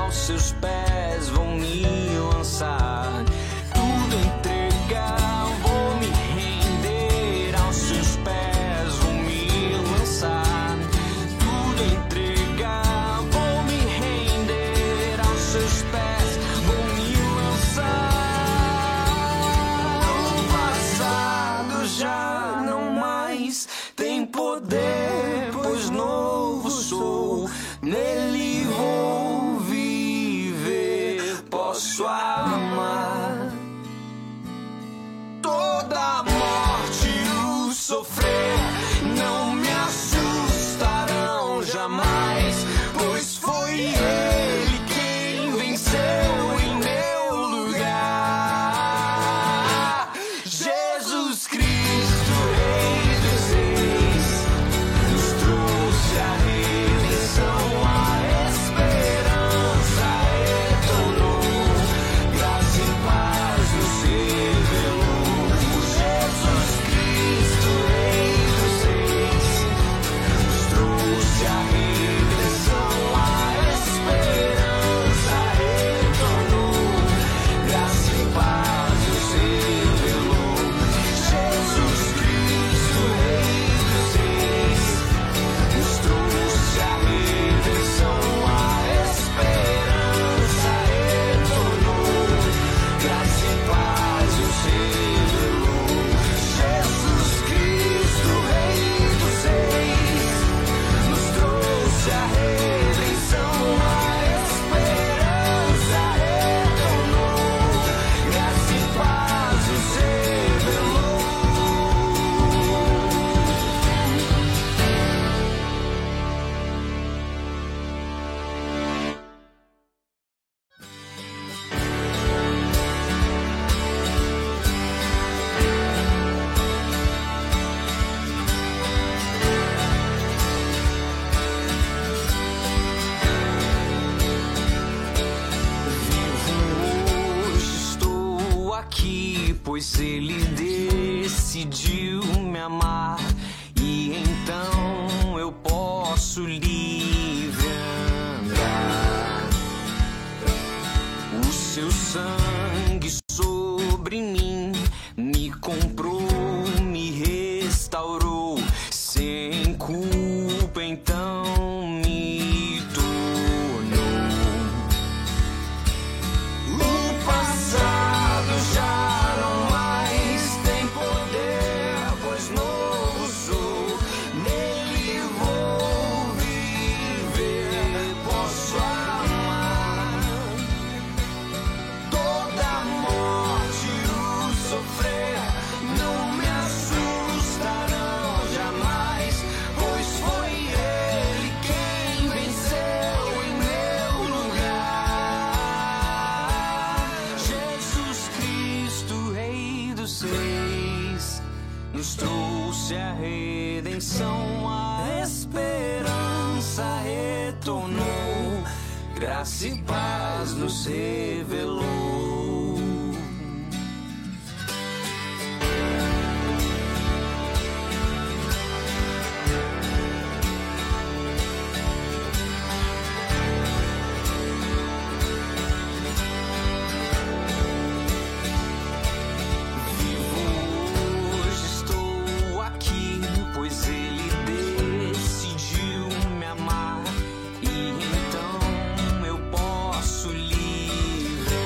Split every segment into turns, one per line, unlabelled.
aos seus pés vou me lançar. Tudo entregar, vou me render aos seus pés, vou me lançar. Tudo entregar, vou me render aos seus pés, vou me lançar. O passado já não mais tem poder, pois novo sou, nele vou viver, posso amar. Toda a morte e o sofrer não me assustarão jamais, pois foi ele quem venceu em meu lugar. Jesus Cristo, Rei dos Reis, nos trouxe a redenção, a esperança retornou, graça e paz nos revelou. Jesus Cristo, Rei dos Reis, nos trouxe a redenção, a esperança retornou, graça e paz nos revelou. Jesus Cristo, Rei dos Reis, nos trouxe a redenção, a esperança retornou, graça e paz nos revelou. Jesus Cristo, Rei dos Reis, nos trouxe a redenção, a esperança retornou, graça e paz nos revelou. Hoje estou aqui, pois ele decidiu me amar, e então eu posso livre andar. O seu sangue sobre mim me comprou, me restaurou, sem culpa então me tornou. O passado já não mais tem poder, pois novo sou, nele vou viver, posso amar. Toda a morte e o sofrer não me assustarão jamais, pois foi ele quem venceu em meu lugar. Jesus Cristo, Rei dos Reis, nos trouxe a redenção, a esperança retornou, graça e paz nos revelou. Hoje estou aqui, pois ele decidiu me amar, e então eu posso livre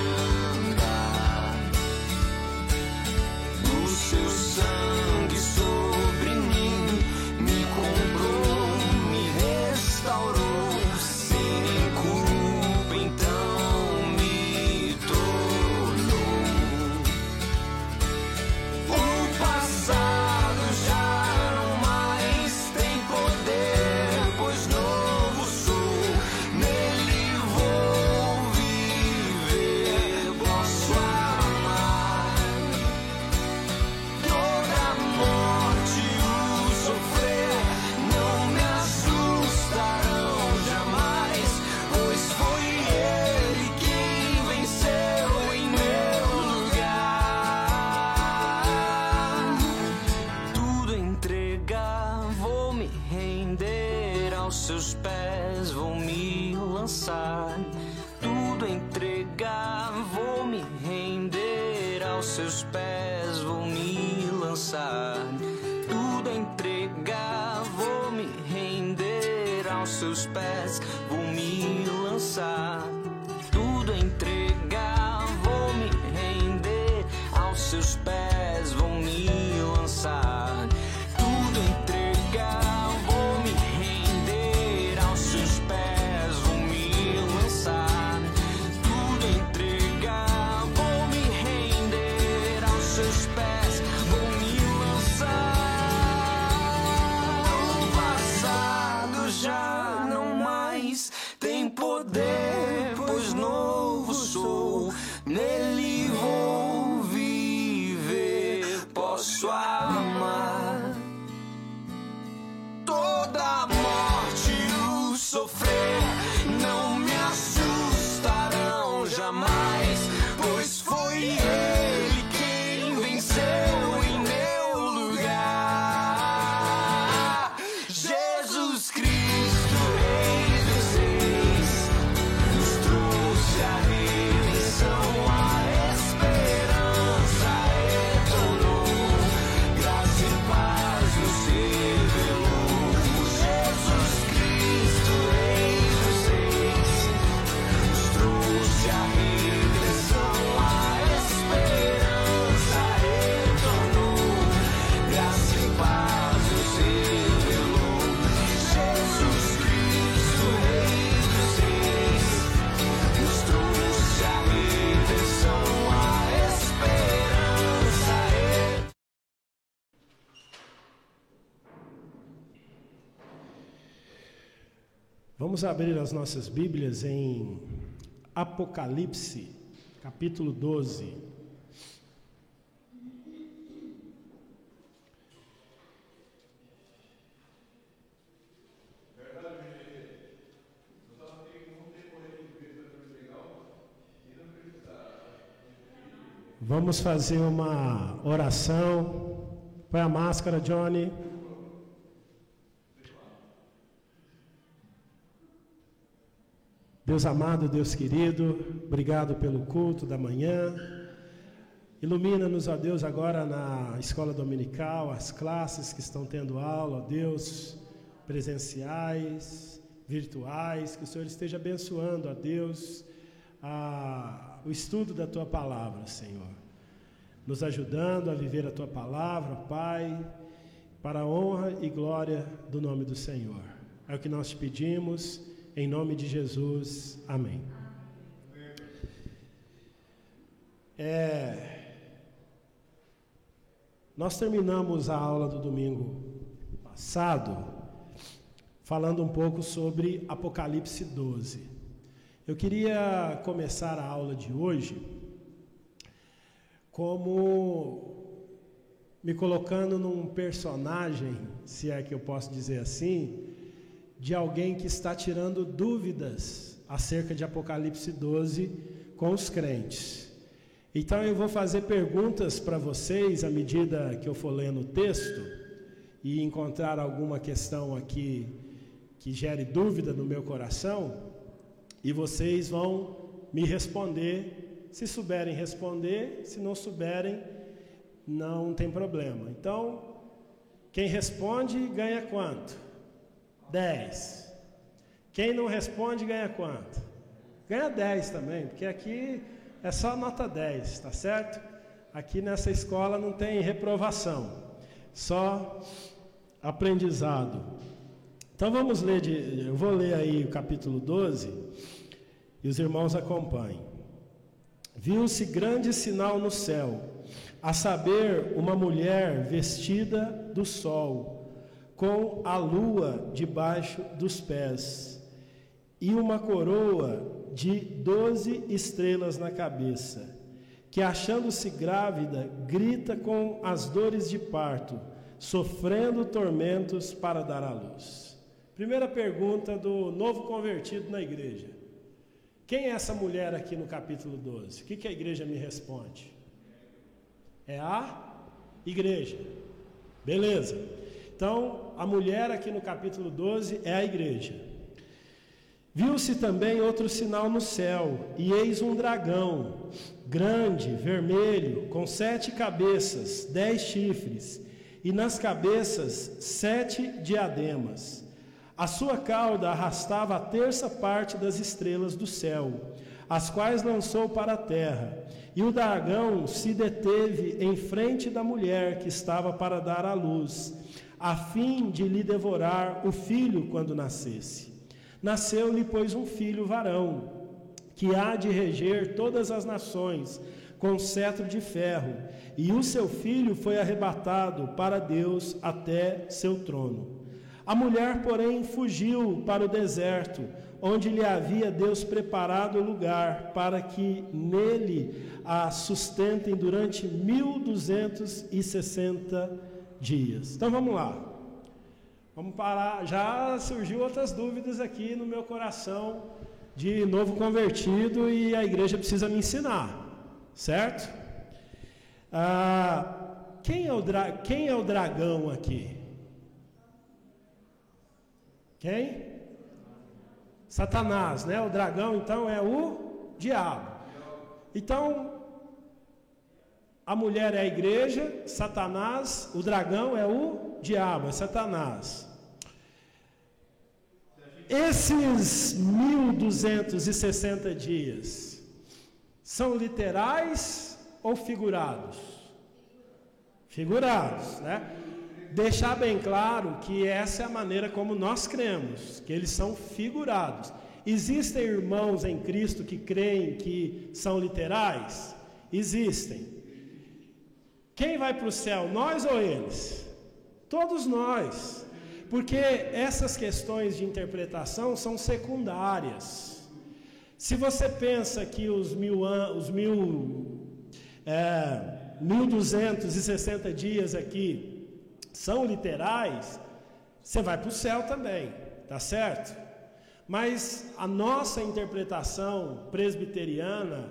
seus pés vou me lançar, tudo entregar, vou me render aos seus pés, vou me lançar, tudo entregar, vou me render aos seus pés, vou me lançar, tudo entregar, vou me render aos seus pés, vou me lançar, tudo entregar, vou me render aos seus pés, vou me lançar. O passado já não mais tem poder, pois novo sou, nele vou viver, posso amar. Toda a morte e o sofrer não me assustarão jamais, pois foi ele quem venceu em meu lugar. Jesus Cristo, Rei dos Reis, nos trouxe a redenção, a esperança retornou, graça e paz nos revelou. Jesus Cristo, Rei dos Reis, nos trouxe a redenção, a esperança retornou, graça e paz nos revelou. Jesus Cristo, Rei dos Reis, nos trouxe a redenção, a esperança retornou.
Vamos abrir as nossas Bíblias em Apocalipse, capítulo 12. Vamos fazer uma oração. Põe a máscara, Johnny. Deus amado, Deus querido, obrigado pelo culto da manhã. Ilumina-nos, ó Deus, agora na escola dominical, as classes que estão tendo aula, ó Deus, presenciais, virtuais, que o Senhor esteja abençoando, ó Deus, o estudo da Tua Palavra, Senhor. Nos ajudando a viver a Tua Palavra, Pai, para a honra e glória do nome do Senhor. É o que nós te pedimos, em nome de Jesus. Amém. Nós terminamos a aula do domingo passado falando um pouco sobre Apocalipse 12. Eu queria começar a aula de hoje como me colocando num personagem, se é que eu posso dizer assim, de alguém que está tirando dúvidas acerca de Apocalipse 12 com os crentes. Então eu vou fazer perguntas para vocês à medida que eu for lendo o texto e encontrar alguma questão aqui que gere dúvida no meu coração, e vocês vão me responder, se souberem responder, se não souberem, não tem problema. Então, quem responde ganha quanto? 10. Quem não responde ganha quanto? Ganha 10 também, porque aqui é só nota 10, tá certo? Aqui nessa escola não tem reprovação, só aprendizado. Então vamos ler, eu vou ler aí o capítulo 12 e os irmãos acompanhem. Viu-se grande sinal no céu, a saber, uma mulher vestida do sol, com a lua debaixo dos pés, e uma coroa de 12 estrelas na cabeça, que achando-se grávida, grita com as dores de parto, sofrendo tormentos para dar à luz. Primeira pergunta do novo convertido na igreja. Quem é essa mulher aqui no capítulo 12? O que a igreja me responde? É a igreja. Beleza. Então, a mulher aqui no capítulo 12 é a igreja. Viu-se também outro sinal no céu, e eis um dragão, grande, vermelho, com 7 cabeças, 10 chifres, e nas cabeças 7 diademas. A sua cauda arrastava a terça parte das estrelas do céu, as quais lançou para a terra. E o dragão se deteve em frente da mulher que estava para dar à luz, a fim de lhe devorar o filho quando nascesse. Nasceu-lhe, pois, um filho varão, que há de reger todas as nações com cetro de ferro, e o seu filho foi arrebatado para Deus até seu trono. A mulher, porém, fugiu para o deserto, onde lhe havia Deus preparado lugar para que nele a sustentem durante 1260 dias. Então vamos lá. Vamos parar. Já surgiu outras dúvidas aqui no meu coração de novo convertido e a igreja precisa me ensinar, certo? Quem é o dragão aqui? Quem? Satanás, né? O dragão, então, é o diabo. Então, a mulher é a igreja, Satanás, o dragão é o diabo, é Satanás. Esses 1260 dias são literais ou figurados? Figurados, né? Deixar bem claro que essa é a maneira como nós cremos, que eles são figurados. Existem irmãos em Cristo que creem que são literais? Existem. Quem vai para o céu, nós ou eles? Todos nós. Porque essas questões de interpretação são secundárias. Se você pensa que os 1260 dias aqui são literais, você vai para o céu também, tá certo? Mas a nossa interpretação presbiteriana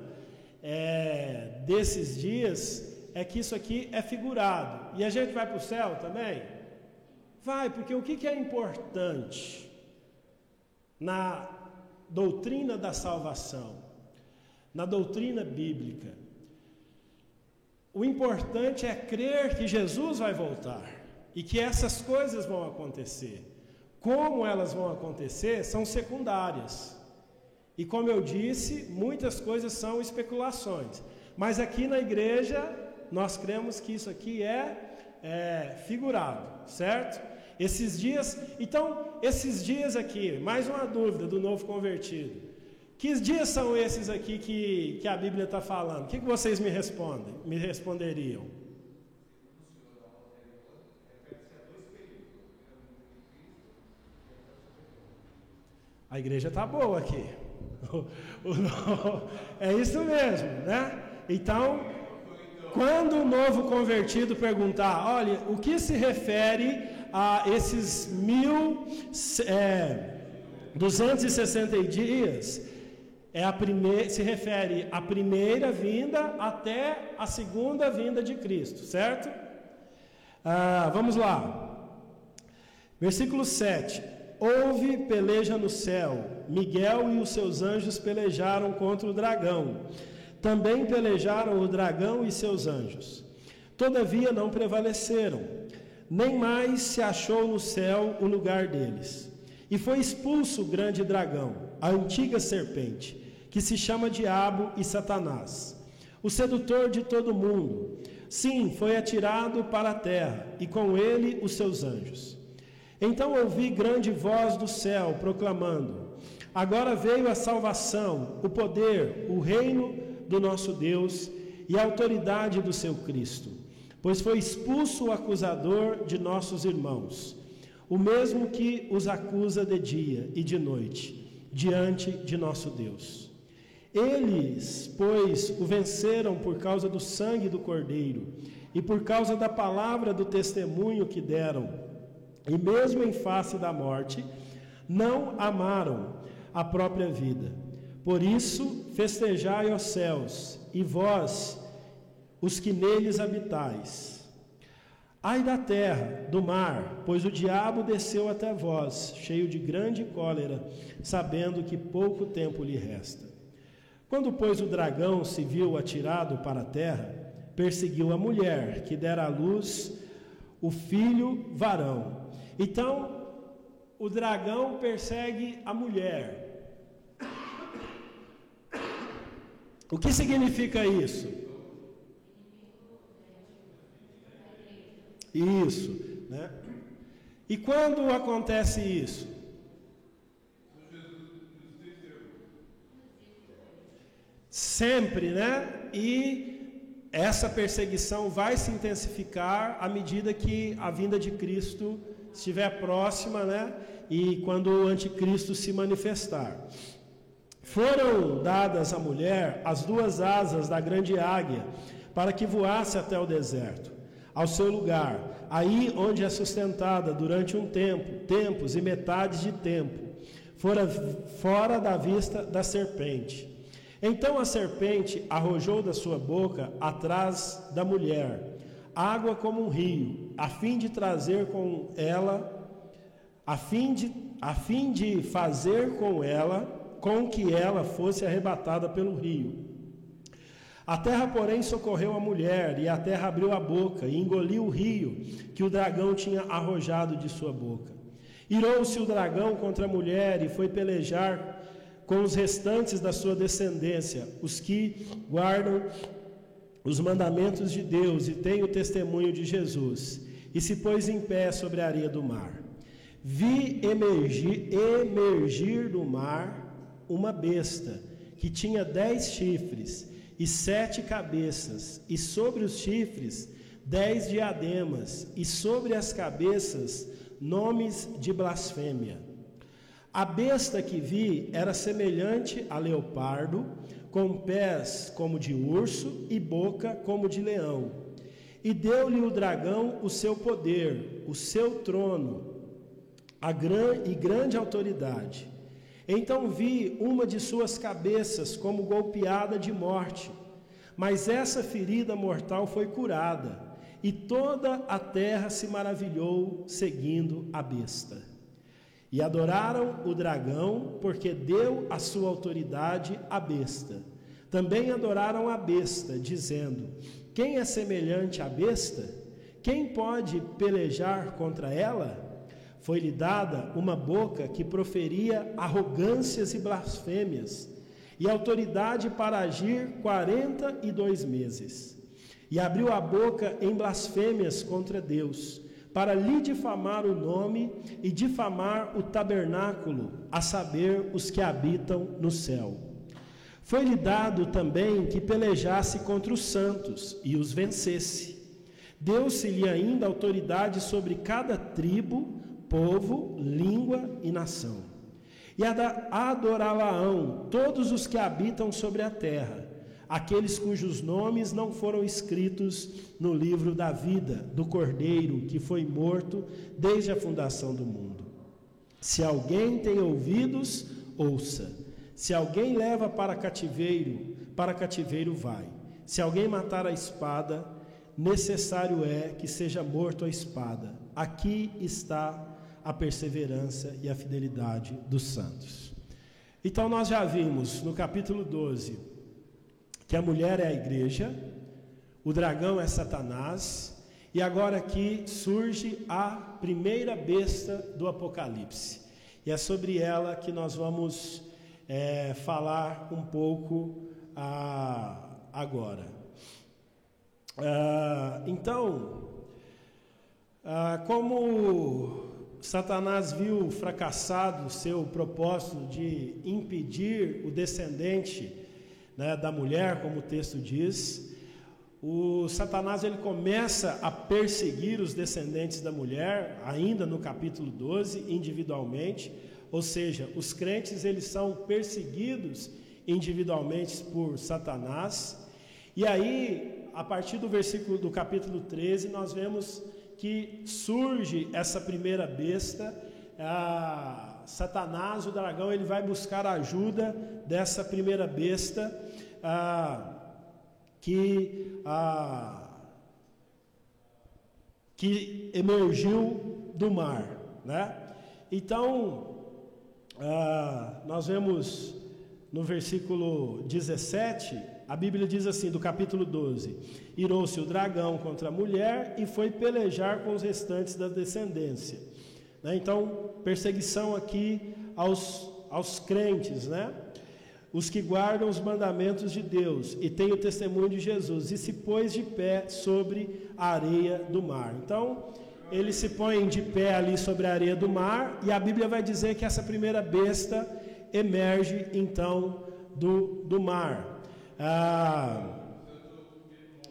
desses dias é que isso aqui é figurado. E a gente vai para o céu também? Vai, porque o que é importante na doutrina da salvação, na doutrina bíblica? O importante é crer que Jesus vai voltar e que essas coisas vão acontecer. Como elas vão acontecer são secundárias. E como eu disse, muitas coisas são especulações. Mas aqui na igreja, nós cremos que isso aqui é figurado, certo? Esses dias aqui, mais uma dúvida do novo convertido. Que dias são esses aqui que a Bíblia está falando? O que vocês me respondem? Me responderiam? A igreja está boa aqui. É isso mesmo, né? Então, quando o novo convertido perguntar, olha, o que se refere a esses 1260 dias, se refere à primeira vinda até a segunda vinda de Cristo, certo? Vamos lá. Versículo 7. Houve peleja no céu, Miguel e os seus anjos pelejaram contra o dragão. Também pelejaram o dragão e seus anjos. Todavia não prevaleceram, nem mais se achou no céu o lugar deles. E foi expulso o grande dragão, a antiga serpente, que se chama Diabo e Satanás, o sedutor de todo mundo. Sim, foi atirado para a terra, e com ele os seus anjos. Então ouvi grande voz do céu, proclamando: agora veio a salvação, o poder, o reino do nosso Deus e a autoridade do seu Cristo, pois foi expulso o acusador de nossos irmãos, o mesmo que os acusa de dia e de noite, diante de nosso Deus. Eles, pois, o venceram por causa do sangue do Cordeiro e por causa da palavra do testemunho que deram, e mesmo em face da morte, não amaram a própria vida. Por isso, festejai, ó céus, e vós, os que neles habitais. Ai da terra, do mar, pois o diabo desceu até vós, cheio de grande cólera, sabendo que pouco tempo lhe resta. Quando, pois, o dragão se viu atirado para a terra, perseguiu a mulher, que dera à luz o filho varão. Então, o dragão persegue a mulher. O que significa isso? Isso, né? E quando acontece isso? Sempre, né? E essa perseguição vai se intensificar à medida que a vinda de Cristo estiver próxima, né? E quando o anticristo se manifestar. Foram dadas à mulher as 2 asas da grande águia, para que voasse até o deserto, ao seu lugar, aí onde é sustentada durante um tempo, tempos e metades de tempo, fora da vista da serpente. Então a serpente arrojou da sua boca atrás da mulher água como um rio, a fim de trazer com ela, a fim de fazer com que ela fosse arrebatada pelo rio. A terra, porém, socorreu a mulher, e a terra abriu a boca e engoliu o rio que o dragão tinha arrojado de sua boca. Irou-se o dragão contra a mulher e foi pelejar com os restantes da sua descendência, os que guardam os mandamentos de Deus e têm o testemunho de Jesus, e se pôs em pé sobre a areia do mar. Vi emergir do mar uma besta, que tinha 10 chifres e 7 cabeças, e sobre os chifres 10 diademas, e sobre as cabeças nomes de blasfêmia. A besta que vi era semelhante a leopardo, com pés como de urso e boca como de leão. E deu-lhe o dragão o seu poder, o seu trono, e grande autoridade. Então vi uma de suas cabeças como golpeada de morte, mas essa ferida mortal foi curada, e toda a terra se maravilhou seguindo a besta. E adoraram o dragão, porque deu a sua autoridade à besta. Também adoraram a besta, dizendo: quem é semelhante à besta? Quem pode pelejar contra ela? Foi-lhe dada uma boca que proferia arrogâncias e blasfêmias, e autoridade para agir 42 meses. E abriu a boca em blasfêmias contra Deus, para lhe difamar o nome e difamar o tabernáculo, a saber, os que habitam no céu. Foi-lhe dado também que pelejasse contra os santos e os vencesse. Deu-se-lhe ainda autoridade sobre cada tribo, povo, língua e nação. E adorá-la-ão todos os que habitam sobre a terra, aqueles cujos nomes não foram escritos no livro da vida do Cordeiro, que foi morto desde a fundação do mundo. Se alguém tem ouvidos, ouça. Se alguém leva para cativeiro vai. Se alguém matar a espada, necessário é que seja morto a espada. Aqui está a perseverança e a fidelidade dos santos. Então nós já vimos no capítulo 12 que a mulher é a igreja, o dragão é Satanás, e agora aqui surge a primeira besta do Apocalipse. E é sobre ela que nós vamos falar um pouco agora. Como Satanás viu fracassado o seu propósito de impedir o descendente, né, da mulher, como o texto diz, o Satanás ele começa a perseguir os descendentes da mulher, ainda no capítulo 12, individualmente, ou seja, os crentes eles são perseguidos individualmente por Satanás, e aí, a partir do capítulo 13, nós vemos que surge essa primeira besta, Satanás, o dragão, ele vai buscar a ajuda dessa primeira besta que emergiu do mar, né? Então, nós vemos no versículo 17, a Bíblia diz assim, do capítulo 12: irou-se o dragão contra a mulher e foi pelejar com os restantes da descendência. Então, perseguição aqui aos crentes, né? Os que guardam os mandamentos de Deus e têm o testemunho de Jesus, e se pôs de pé sobre a areia do mar. Então, eles se põem de pé ali sobre a areia do mar, e a Bíblia vai dizer que essa primeira besta emerge então do mar.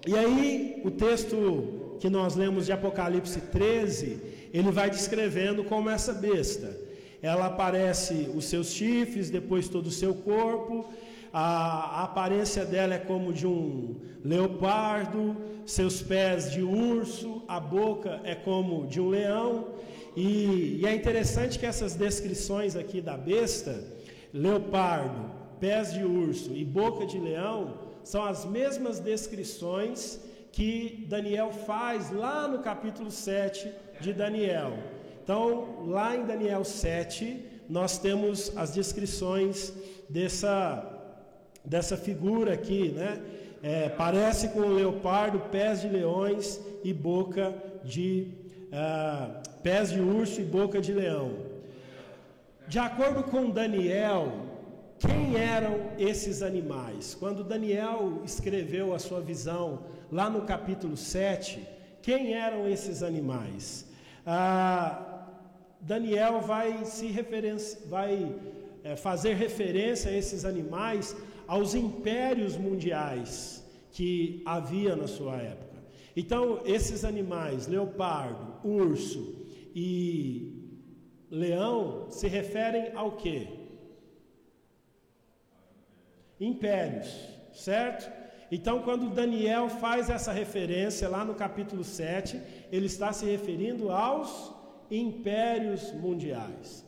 E aí, o texto que nós lemos de Apocalipse 13, ele vai descrevendo como essa besta. Ela aparece os seus chifres, depois todo o seu corpo, a aparência dela é como de um leopardo, seus pés de urso, a boca é como de um leão, e é interessante que essas descrições aqui da besta, leopardo, pés de urso e boca de leão, são as mesmas descrições que Daniel faz lá no capítulo 7 de Daniel. Então, lá em Daniel 7, nós temos as descrições dessa figura aqui, né? Parece com um leopardo, pés de leões e boca de pés de urso e boca de leão. De acordo com Daniel, quem eram esses animais? Quando Daniel escreveu a sua visão lá no capítulo 7, quem eram esses animais? Daniel vai fazer referência a esses animais aos impérios mundiais que havia na sua época. Então, esses animais, leopardo, urso e leão, se referem ao quê? Impérios, certo? Então, quando Daniel faz essa referência lá no capítulo 7, ele está se referindo aos impérios mundiais.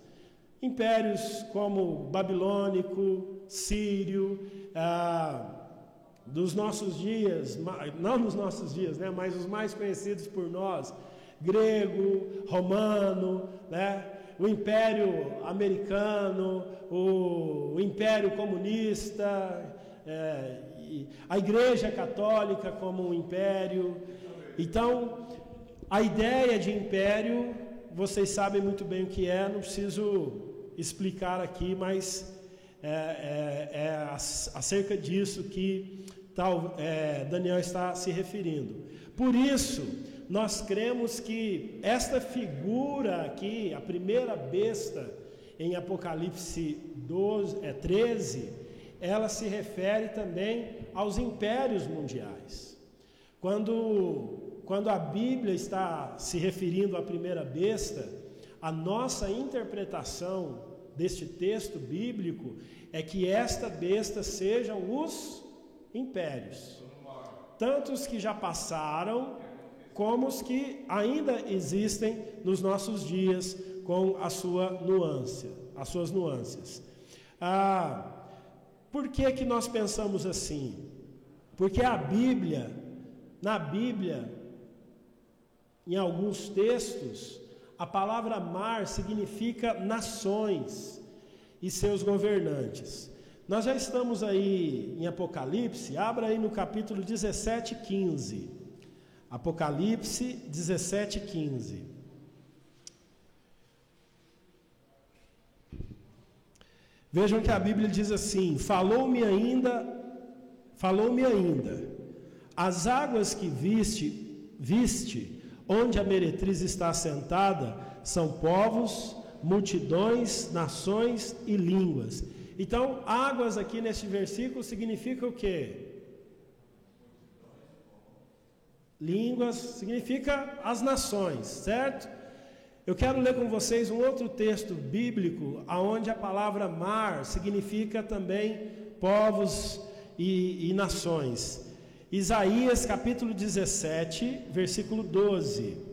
Impérios como babilônico, sírio, dos nossos dias, não nos nossos dias, né, mas os mais conhecidos por nós, grego, romano, né, o império americano, o império comunista, a igreja católica como um império. Então, a ideia de império, vocês sabem muito bem o que é, não preciso explicar aqui, mas é acerca disso que Daniel está se referindo. Por isso, nós cremos que esta figura aqui, a primeira besta em Apocalipse 13, ela se refere também aos impérios mundiais. Quando a Bíblia está se referindo à primeira besta, a nossa interpretação deste texto bíblico é que esta besta sejam os impérios, tanto os que já passaram, como os que ainda existem nos nossos dias, com as suas nuances. Por que nós pensamos assim? Porque na Bíblia, em alguns textos, a palavra mar significa nações e seus governantes. Nós já estamos aí em Apocalipse, abra aí no capítulo 17, 15. Apocalipse 17, 15. Vejam que a Bíblia diz assim: falou-me ainda, as águas que viste, onde a meretriz está assentada, são povos, multidões, nações e línguas. Então, águas aqui neste versículo significa o quê? Línguas significa as nações, certo? Eu quero ler com vocês um outro texto bíblico, onde a palavra mar significa também povos e nações. Isaías capítulo 17, versículo 12.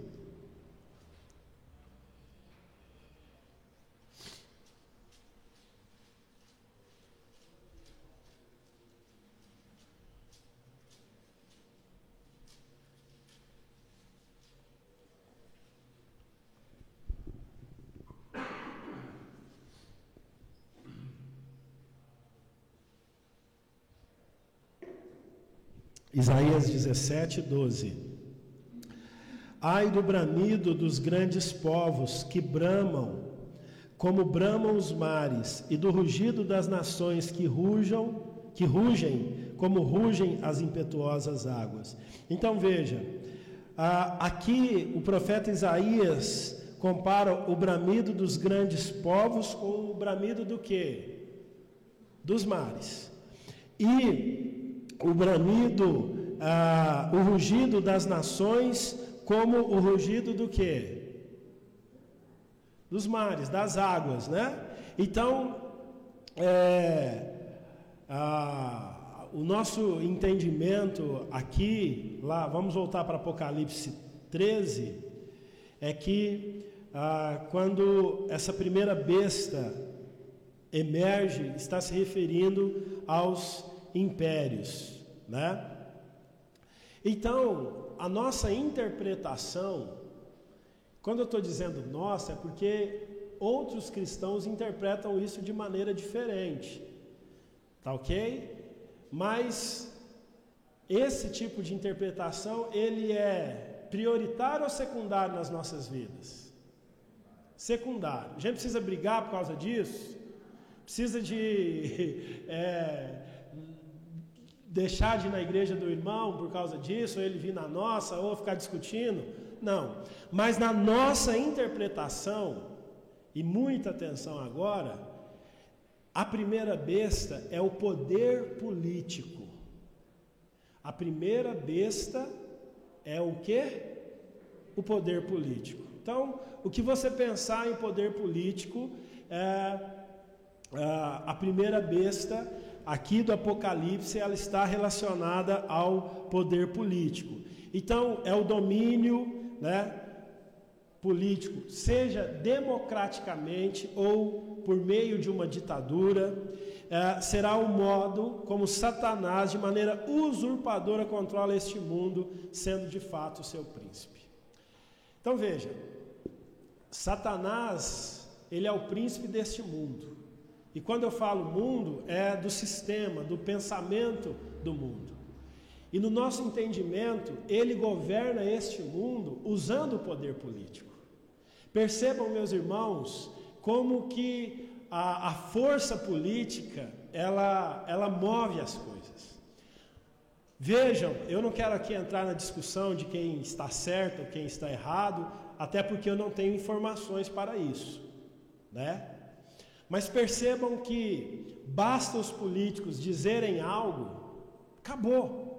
Isaías 17, 12. Ai do bramido dos grandes povos que bramam, como bramam os mares, e do rugido das nações que rugem, como rugem as impetuosas águas. Então veja, aqui o profeta Isaías compara o bramido dos grandes povos com o bramido do quê? Dos mares. E o bramido, o rugido das nações como o rugido do quê? Dos mares, das águas, né? Então, o nosso entendimento aqui, lá, vamos voltar para Apocalipse 13, é que quando essa primeira besta emerge, está se referindo aos impérios, né? Então, a nossa interpretação, quando eu estou dizendo nossa, é porque outros cristãos interpretam isso de maneira diferente, tá ok? Mas esse tipo de interpretação, ele é prioritário ou secundário nas nossas vidas? Secundário. A gente precisa brigar por causa disso? Precisa de deixar de ir na igreja do irmão por causa disso, ou ele vir na nossa, ou ficar discutindo? Não. Mas na nossa interpretação, e muita atenção agora, a primeira besta é o poder político. A primeira besta é o quê? O poder político. Então, o que você pensar em poder político, a primeira besta aqui do Apocalipse, ela está relacionada ao poder político. Então, é o domínio, né, político, seja democraticamente ou por meio de uma ditadura, será o modo como Satanás, de maneira usurpadora, controla este mundo, sendo de fato o seu príncipe. Então veja, Satanás, ele é o príncipe deste mundo. E quando eu falo mundo, é do sistema, do pensamento do mundo. E no nosso entendimento, ele governa este mundo usando o poder político. Percebam, meus irmãos, como que a força política, ela move as coisas. Vejam, eu não quero aqui entrar na discussão de quem está certo ou quem está errado, até porque eu não tenho informações para isso, né? Mas percebam que basta os políticos dizerem algo, acabou.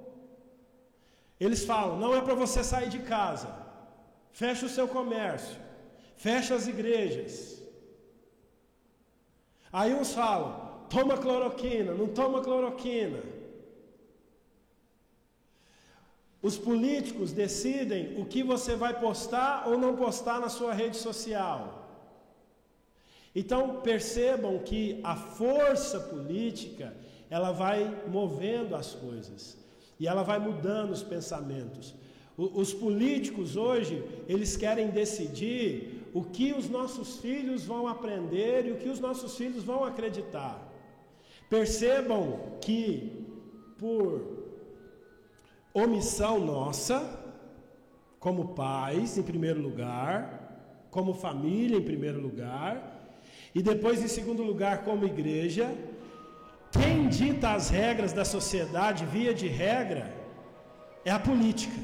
Eles falam, não é para você sair de casa, fecha o seu comércio, fecha as igrejas. Aí uns falam, toma cloroquina, não toma cloroquina. Os políticos decidem o que você vai postar ou não postar na sua rede social. Então percebam que a força política, ela vai movendo as coisas e ela vai mudando os pensamentos. Os políticos hoje, eles querem decidir o que os nossos filhos vão aprender e o que os nossos filhos vão acreditar. Percebam que por omissão nossa, como pais em primeiro lugar, como família em primeiro lugar, e depois em segundo lugar como igreja, quem dita as regras da sociedade, via de regra, é a política.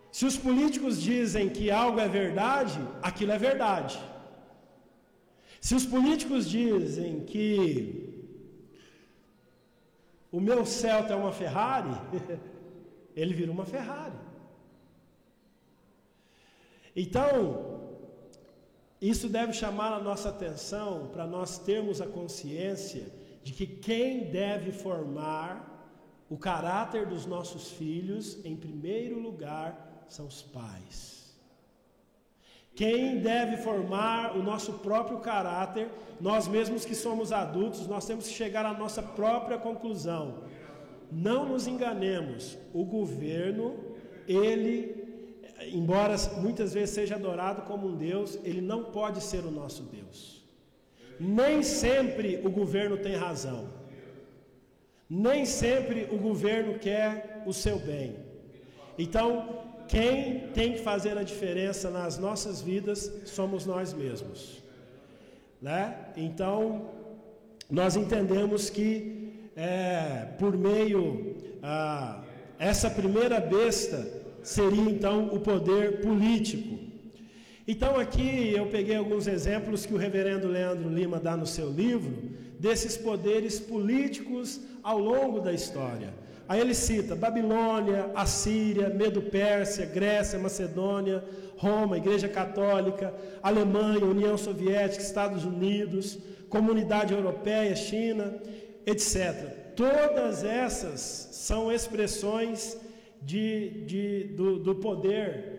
Se os políticos dizem que algo é verdade, aquilo é verdade. Se os políticos dizem que o meu Celta é uma Ferrari, ele vira uma Ferrari. Então, isso deve chamar a nossa atenção para nós termos a consciência de que quem deve formar o caráter dos nossos filhos, em primeiro lugar, são os pais. Quem deve formar o nosso próprio caráter, nós mesmos que somos adultos, nós temos que chegar à nossa própria conclusão. Não nos enganemos, o governo, ele, embora muitas vezes seja adorado como um Deus, ele não pode ser o nosso Deus. Nem sempre o governo tem razão. Nem sempre o governo quer o seu bem. Então, quem tem que fazer a diferença nas nossas vidas somos nós mesmos, né? Então, nós entendemos que por meio essa primeira besta seria então o poder político. Então aqui eu peguei alguns exemplos que o reverendo Leandro Lima dá no seu livro, desses poderes políticos ao longo da história. Aí ele cita Babilônia, Assíria, Medo-Pérsia, Grécia, Macedônia, Roma, Igreja Católica, Alemanha, União Soviética, Estados Unidos, Comunidade Europeia, China, etc. Todas essas são expressões do poder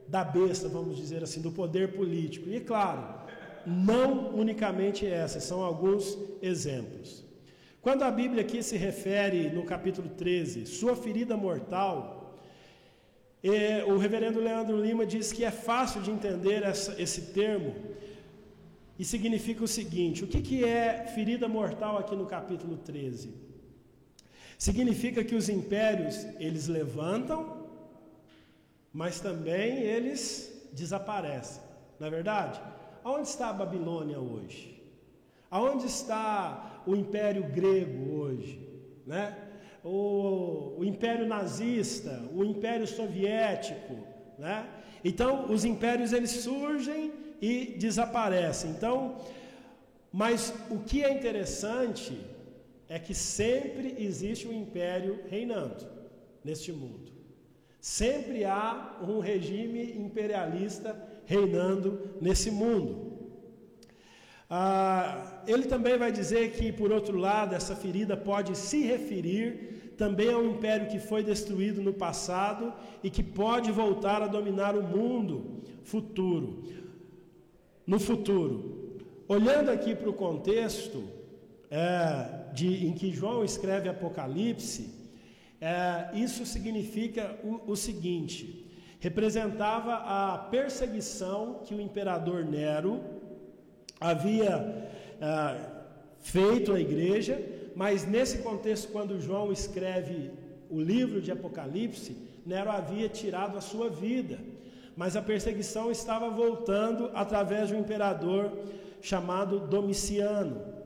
da besta, vamos dizer assim, do poder político. E claro, não unicamente essas, são alguns exemplos. Quando a Bíblia aqui se refere, no capítulo 13, sua ferida mortal, o reverendo Leandro Lima diz que é fácil de entender esse termo, e significa o seguinte: o que é ferida mortal aqui no capítulo 13? Significa que os impérios, eles levantam, mas também eles desaparecem, não é verdade? Aonde está a Babilônia hoje? Aonde está o Império Grego hoje, né? O Império Nazista, o Império Soviético, né? Então, os impérios eles surgem e desaparecem. Então, mas o que é interessante é que sempre existe um império reinando neste mundo. Sempre há um regime imperialista reinando nesse mundo. Ele também vai dizer que, por outro lado, essa ferida pode se referir também ao império que foi destruído no passado e que pode voltar a dominar o mundo no futuro. Olhando aqui para o contexto em que João escreve Apocalipse, isso significa o seguinte: representava a perseguição que o imperador Nero havia feito à igreja, mas nesse contexto, quando João escreve o livro de Apocalipse, Nero havia tirado a sua vida, mas a perseguição estava voltando através de um imperador chamado Domiciano.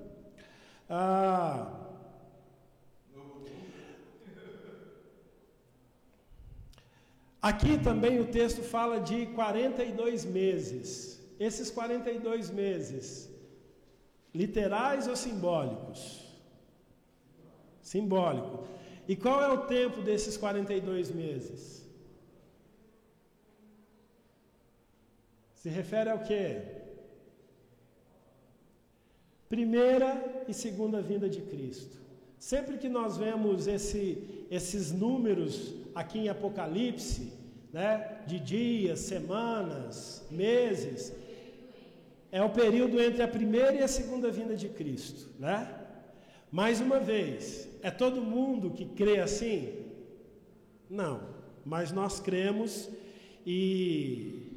Aqui também o texto fala de 42 meses. Esses 42 meses, literais ou simbólicos? Simbólico. E qual é o tempo desses 42 meses? Se refere ao quê? Primeira e segunda vinda de Cristo. Sempre que nós vemos esses números aqui em Apocalipse, né, de dias, semanas, meses, é o período entre a primeira e a segunda vinda de Cristo, né? Mais uma vez, é todo mundo que crê assim? Não, mas nós cremos, e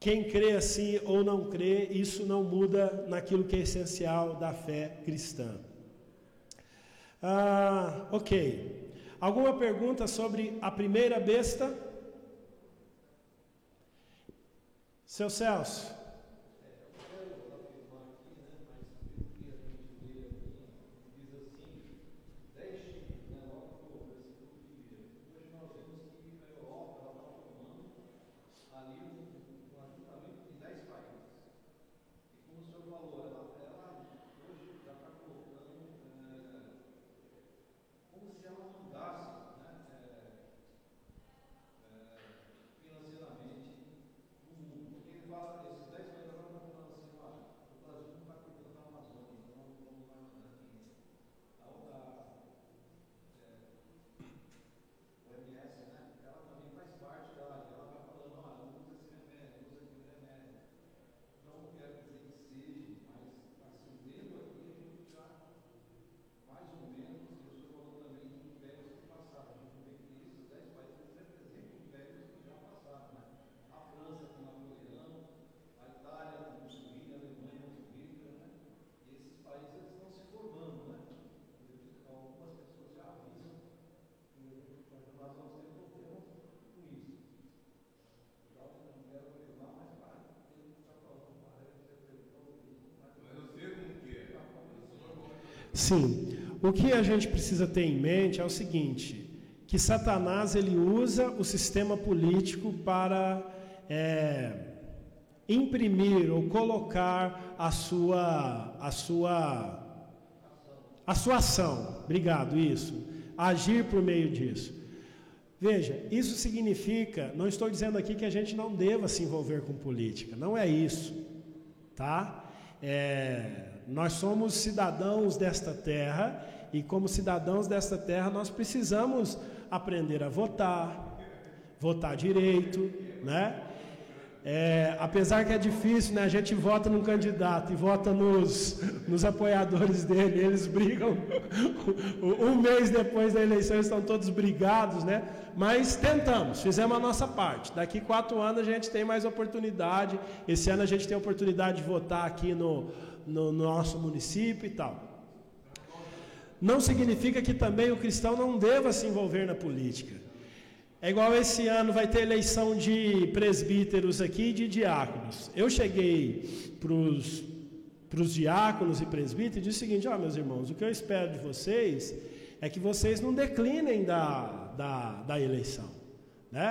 quem crê assim ou não crê, isso não muda naquilo que é essencial da fé cristã. Ok. Alguma pergunta sobre a primeira besta? Seu Celso. Sim. O que a gente precisa ter em mente é o seguinte, que Satanás ele usa o sistema político para imprimir ou colocar a sua ação. Obrigado, isso. Agir por meio disso. Veja, isso significa, não estou dizendo aqui que a gente não deva se envolver com política, não é isso, tá? Nós somos cidadãos desta terra e como cidadãos desta terra nós precisamos aprender a votar direito, né? Apesar que é difícil, né? A gente vota num candidato e vota nos apoiadores dele, eles brigam, um mês depois da eleição eles estão todos brigados, né? Mas tentamos, fizemos a nossa parte. Daqui 4 anos a gente tem mais oportunidade, esse ano a gente tem a oportunidade de votar aqui no nosso município e tal. Não significa que também o cristão não deva se envolver na política. É igual esse ano vai ter eleição de presbíteros aqui e de diáconos. Eu cheguei para os diáconos e presbíteros e disse o seguinte: meus irmãos, o que eu espero de vocês é que vocês não declinem da eleição, né?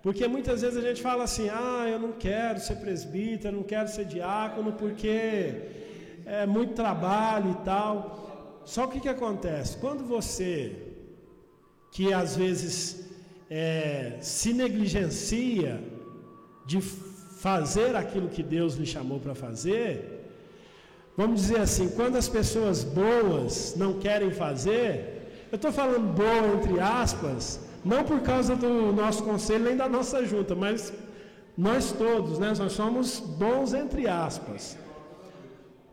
Porque muitas vezes a gente fala assim: eu não quero ser presbítero, não quero ser diácono porque é muito trabalho e tal. Só que o que acontece? Quando você, que às vezes se negligencia de fazer aquilo que Deus lhe chamou para fazer, vamos dizer assim, quando as pessoas boas não querem fazer, eu estou falando boa entre aspas, não por causa do nosso conselho nem da nossa junta, mas nós todos, né, nós somos bons entre aspas.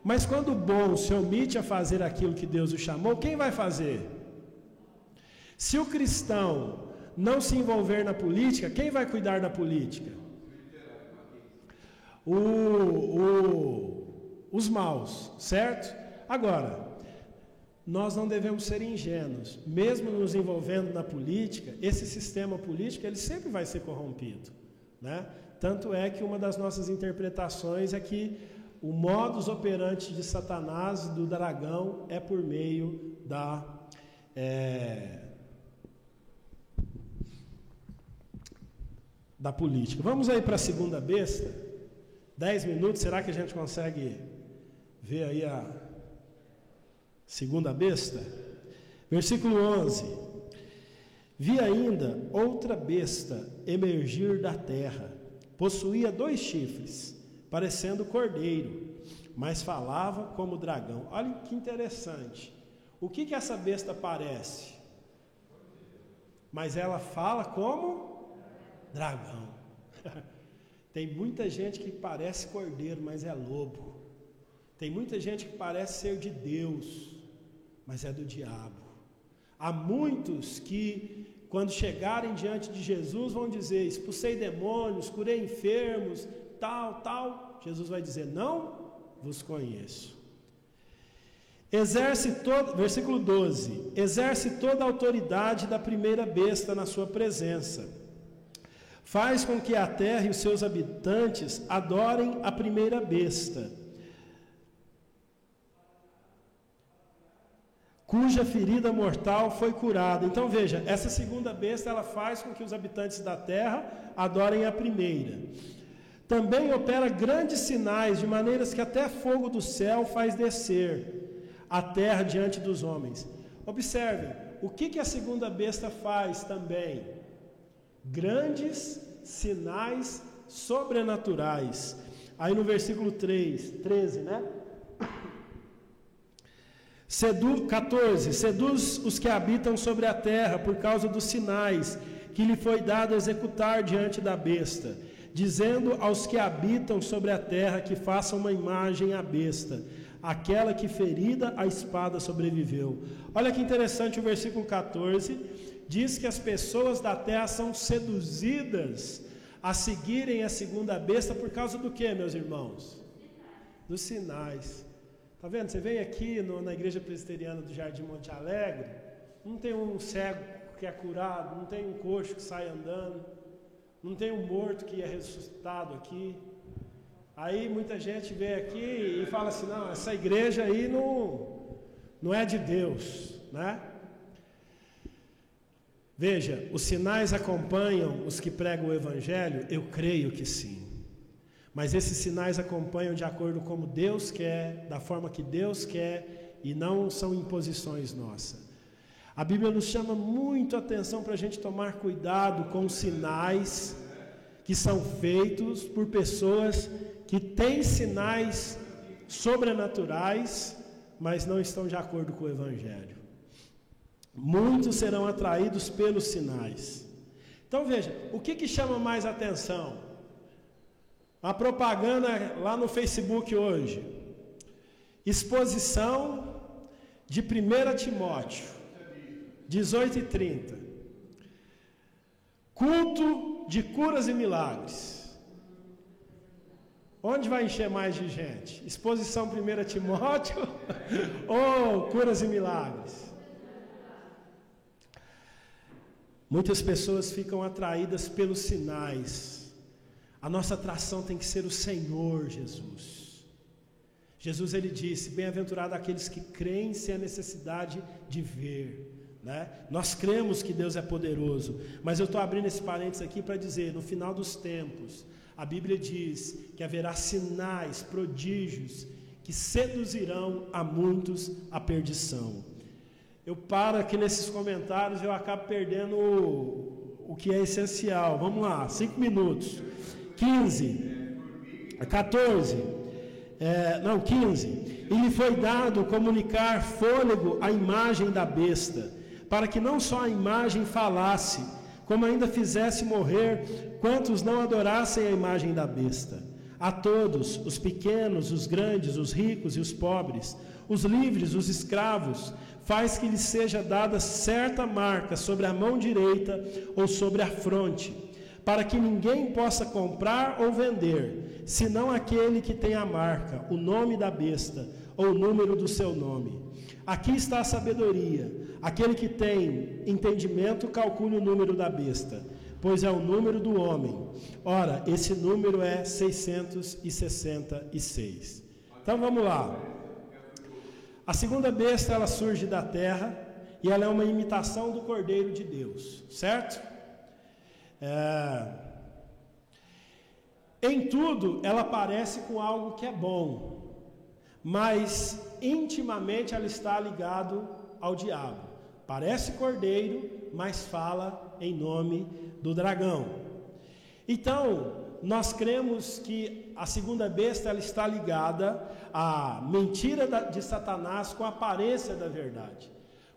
Mas quando o bom se omite a fazer aquilo que Deus o chamou, quem vai fazer? Se o cristão não se envolver na política, quem vai cuidar da política? Os maus, certo? Agora, nós não devemos ser ingênuos. Mesmo nos envolvendo na política, esse sistema político ele sempre vai ser corrompido, né? Tanto é que uma das nossas interpretações é que o modus operandi de Satanás, do dragão, é por meio da política. Vamos aí para a segunda besta. 10 minutos, será que a gente consegue ver aí a segunda besta? Versículo 11. Vi ainda outra besta emergir da terra. Possuía 2 chifres, parecendo cordeiro, mas falava como dragão. Olha que interessante. O que essa besta parece? Mas ela fala como dragão. Tem muita gente que parece cordeiro, mas é lobo. Tem muita gente que parece ser de Deus, mas é do diabo. Há muitos que, quando chegarem diante de Jesus, vão dizer: expulsei demônios, curei enfermos, tal. Jesus vai dizer: não vos conheço. Versículo 12: exerce toda a autoridade da primeira besta na sua presença. Faz com que a terra e os seus habitantes adorem a primeira besta, cuja ferida mortal foi curada. Então veja, essa segunda besta ela faz com que os habitantes da terra adorem a primeira. Também opera grandes sinais, de maneiras que até fogo do céu faz descer a terra diante dos homens. Observem, o que a segunda besta faz também? Grandes sinais sobrenaturais. Aí no versículo 13, né? 14. Seduz os que habitam sobre a terra por causa dos sinais que lhe foi dado executar diante da besta, dizendo aos que habitam sobre a terra que façam uma imagem à besta, aquela que ferida a espada sobreviveu. Olha que interessante o versículo 14. Diz que as pessoas da terra são seduzidas a seguirem a segunda besta por causa do que, meus irmãos? Dos sinais. Está vendo? Você vem aqui na igreja presbiteriana do Jardim Monte Alegre, não tem um cego que é curado, não tem um coxo que sai andando, não tem um morto que é ressuscitado aqui. Aí muita gente vem aqui e fala assim: não, essa igreja aí não é de Deus, né? Veja, os sinais acompanham os que pregam o Evangelho? Eu creio que sim. Mas esses sinais acompanham de acordo com como Deus quer, da forma que Deus quer, e não são imposições nossas. A Bíblia nos chama muito a atenção para a gente tomar cuidado com os sinais que são feitos por pessoas que têm sinais sobrenaturais, mas não estão de acordo com o Evangelho. Muitos serão atraídos pelos sinais. Então veja, o que chama mais atenção? A propaganda lá no Facebook hoje. Exposição de 1 Timóteo 18:30. Culto de curas e milagres. Onde vai encher mais de gente? Exposição 1 Timóteo ou curas e milagres? Muitas pessoas ficam atraídas pelos sinais. A nossa atração tem que ser o Senhor Jesus. Jesus, ele disse, bem-aventurado aqueles que creem sem a necessidade de ver. Né? Nós cremos que Deus é poderoso, mas eu estou abrindo esse parênteses aqui para dizer, no final dos tempos, a Bíblia diz que haverá sinais, prodígios, que seduzirão a muitos à perdição. Eu paro aqui nesses comentários e eu acabo perdendo o que é essencial. Vamos lá, 5 minutos. 14. 15. E lhe foi dado comunicar fôlego à imagem da besta, para que não só a imagem falasse, como ainda fizesse morrer quantos não adorassem a imagem da besta. A todos, os pequenos, os grandes, os ricos e os pobres, os livres, os escravos, faz que lhes seja dada certa marca sobre a mão direita ou sobre a fronte, para que ninguém possa comprar ou vender, senão aquele que tem a marca, o nome da besta ou o número do seu nome. Aqui está a sabedoria. Aquele que tem entendimento, calcule o número da besta, pois é o número do homem. Ora, esse número é 666. Então vamos lá. A segunda besta, ela surge da terra e ela é uma imitação do Cordeiro de Deus, certo? Em tudo, ela parece com algo que é bom, mas intimamente ela está ligada ao diabo. Parece cordeiro, mas fala em nome do dragão. Então, nós cremos que a segunda besta ela está ligada à mentira de Satanás com a aparência da verdade.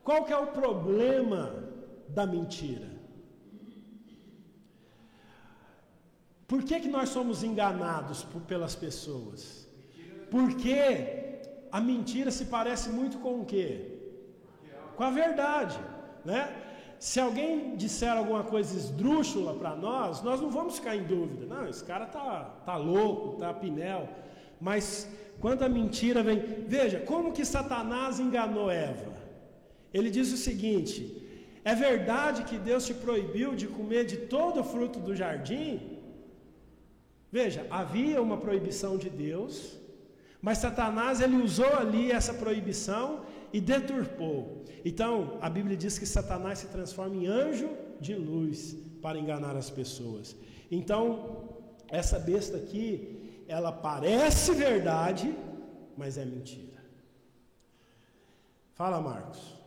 Qual que é o problema da mentira? Por que nós somos enganados pelas pessoas? Porque a mentira se parece muito com o quê? Com a verdade, né? Se alguém disser alguma coisa esdrúxula para nós não vamos ficar em dúvida. Não, esse cara tá louco, tá pinel. Mas quando a mentira vem... Veja, como que Satanás enganou Eva? Ele diz o seguinte, é verdade que Deus te proibiu de comer de todo o fruto do jardim? Veja, havia uma proibição de Deus, mas Satanás ele usou ali essa proibição e deturpou. Então, a Bíblia diz que Satanás se transforma em anjo de luz para enganar as pessoas. Então, essa besta aqui, ela parece verdade, mas é mentira. Fala, Marcos.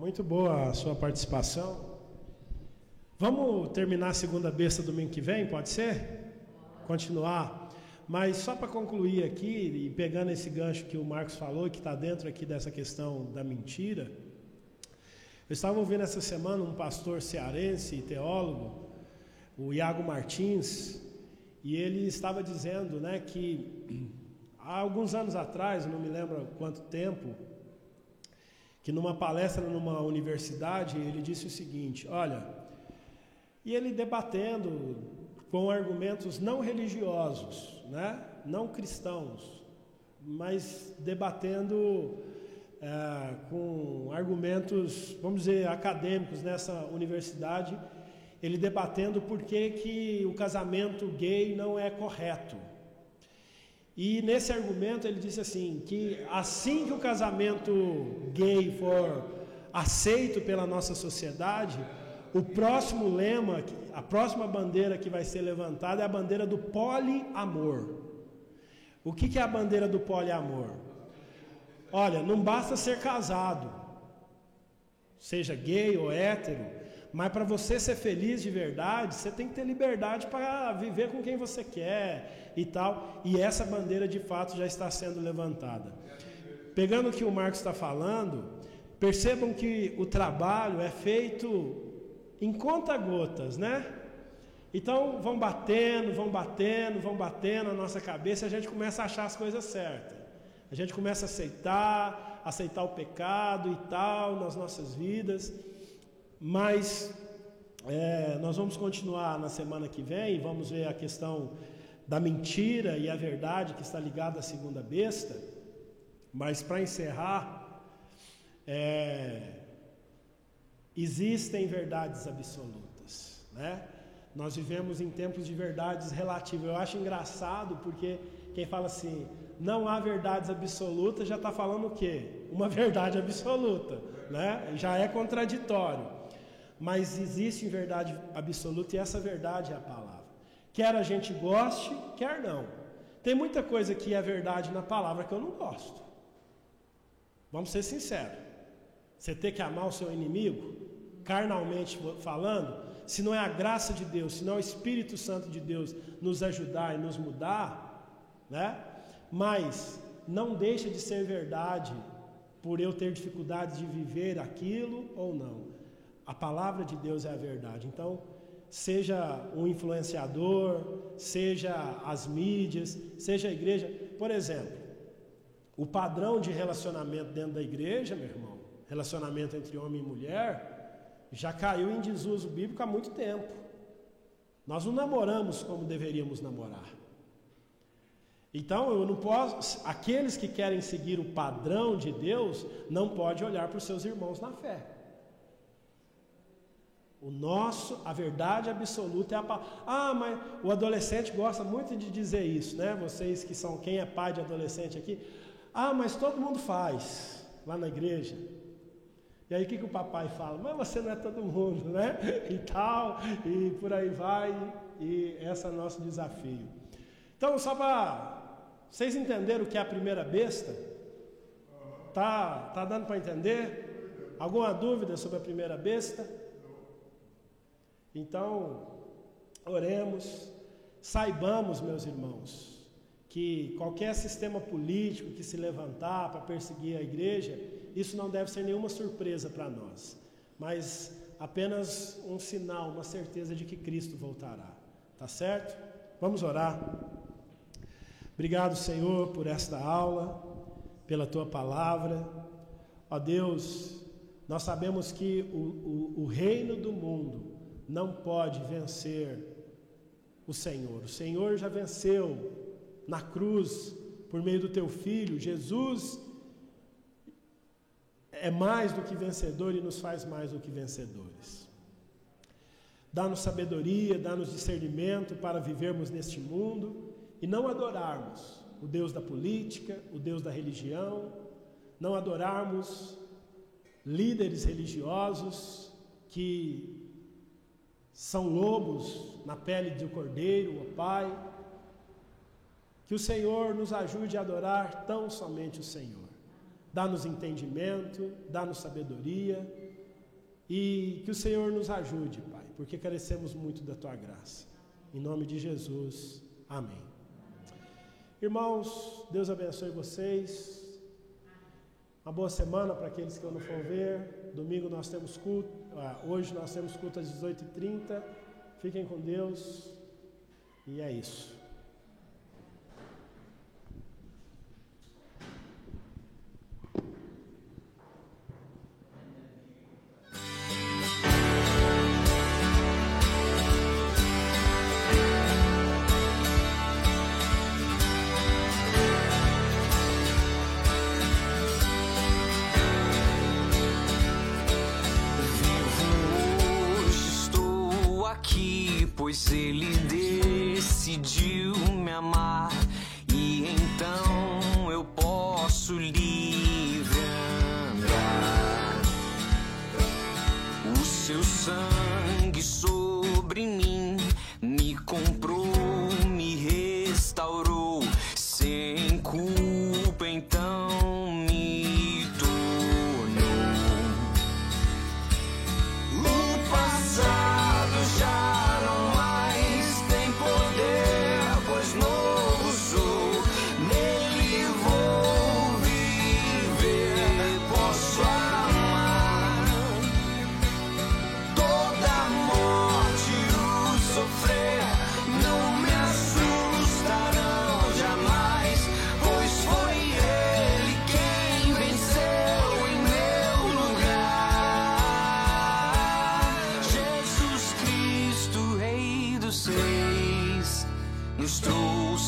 Muito boa a sua participação. Vamos terminar a segunda besta domingo que vem, pode ser? Continuar. Mas só para concluir aqui, e pegando esse gancho que o Marcos falou, que está dentro aqui dessa questão da mentira, eu estava ouvindo essa semana um pastor cearense e teólogo, o Iago Martins, e ele estava dizendo, né, que há alguns anos atrás, não me lembro quanto tempo, que numa palestra numa universidade, ele disse o seguinte, olha, e ele debatendo com argumentos não religiosos, né, não cristãos, mas debatendo com argumentos, vamos dizer, acadêmicos nessa universidade, ele debatendo por que o casamento gay não é correto. E nesse argumento ele disse assim, que assim que o casamento gay for aceito pela nossa sociedade, o próximo lema, a próxima bandeira que vai ser levantada é a bandeira do poliamor. O que é a bandeira do poliamor? Olha, não basta ser casado, seja gay ou hétero, mas para você ser feliz de verdade, você tem que ter liberdade para viver com quem você quer e tal. E essa bandeira de fato já está sendo levantada. Pegando o que o Marcos está falando, percebam que o trabalho é feito em conta-gotas, né? Então vão batendo na nossa cabeça e a gente começa a achar as coisas certas. A gente começa a aceitar o pecado e tal nas nossas vidas. Mas nós vamos continuar na semana que vem, vamos ver a questão da mentira e a verdade que está ligada à segunda besta. Mas para encerrar, existem verdades absolutas, né? Nós vivemos em tempos de verdades relativas. Eu acho engraçado porque quem fala assim, não há verdades absolutas, já está falando o quê? Uma verdade absoluta, né? Já é contraditório. Mas existe verdade absoluta e essa verdade é a palavra. Quer a gente goste, quer não. Tem muita coisa que é verdade na palavra que eu não gosto. Vamos ser sinceros. Você ter que amar o seu inimigo, carnalmente falando, se não é a graça de Deus, se não é o Espírito Santo de Deus nos ajudar e nos mudar, né? Mas não deixa de ser verdade por eu ter dificuldade de viver aquilo ou não. A palavra de Deus é a verdade. Então, seja um influenciador, seja as mídias, seja a igreja. Por exemplo, o padrão de relacionamento dentro da igreja, meu irmão, relacionamento entre homem e mulher, já caiu em desuso bíblico há muito tempo. Nós não namoramos como deveríamos namorar. Então, eu não posso, aqueles que querem seguir o padrão de Deus, não podem olhar para os seus irmãos na fé. A verdade absoluta é a palavra. Mas o adolescente gosta muito de dizer isso, né? Vocês que são, quem é pai de adolescente aqui, mas todo mundo faz, lá na igreja. E aí o que o papai fala? Mas você não é todo mundo, né? E tal, e por aí vai, e esse é o nosso desafio. Então, só para vocês entenderem o que é a primeira besta, tá dando para entender? Alguma dúvida sobre a primeira besta? Então, oremos, saibamos, meus irmãos, que qualquer sistema político que se levantar para perseguir a igreja, isso não deve ser nenhuma surpresa para nós, mas apenas um sinal, uma certeza de que Cristo voltará. Tá certo? Vamos orar. Obrigado, Senhor, por esta aula, pela Tua palavra. Ó Deus, nós sabemos que o reino do mundo não pode vencer o Senhor. O Senhor já venceu na cruz por meio do Teu Filho. Jesus é mais do que vencedor e nos faz mais do que vencedores. Dá-nos sabedoria, dá-nos discernimento para vivermos neste mundo e não adorarmos o Deus da política, o Deus da religião, não adorarmos líderes religiosos que são lobos na pele do cordeiro, ó Pai. Que o Senhor nos ajude a adorar tão somente o Senhor. Dá-nos entendimento, dá-nos sabedoria E que o Senhor nos ajude, Pai, porque carecemos muito da Tua graça. Em nome de Jesus, amém. Irmãos, Deus abençoe vocês. Uma boa semana para aqueles que eu não for ver. Domingo nós temos culto, hoje nós temos culto às 18h30. Fiquem com Deus. E é isso.
Pois ele decidiu me amar, e então eu posso livre andar. O seu sangue sobre mim me comprou, me restaurou, sem culpa então me tornou. O passado já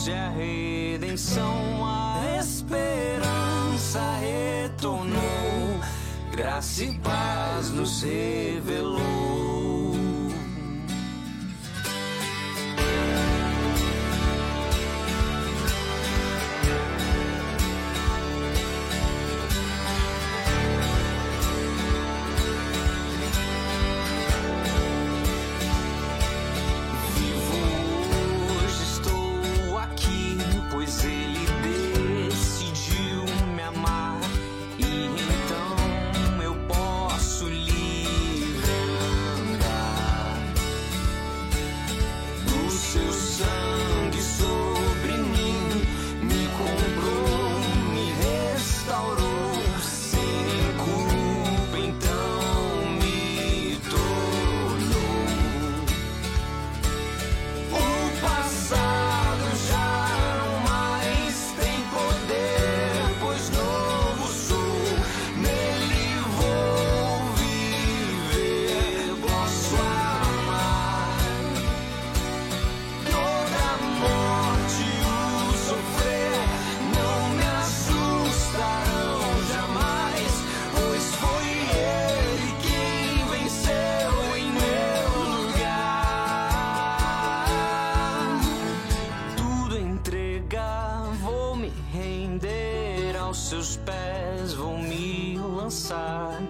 a redenção, a esperança retornou, graça e paz nos revelou. Aos seus pés vou me lançar.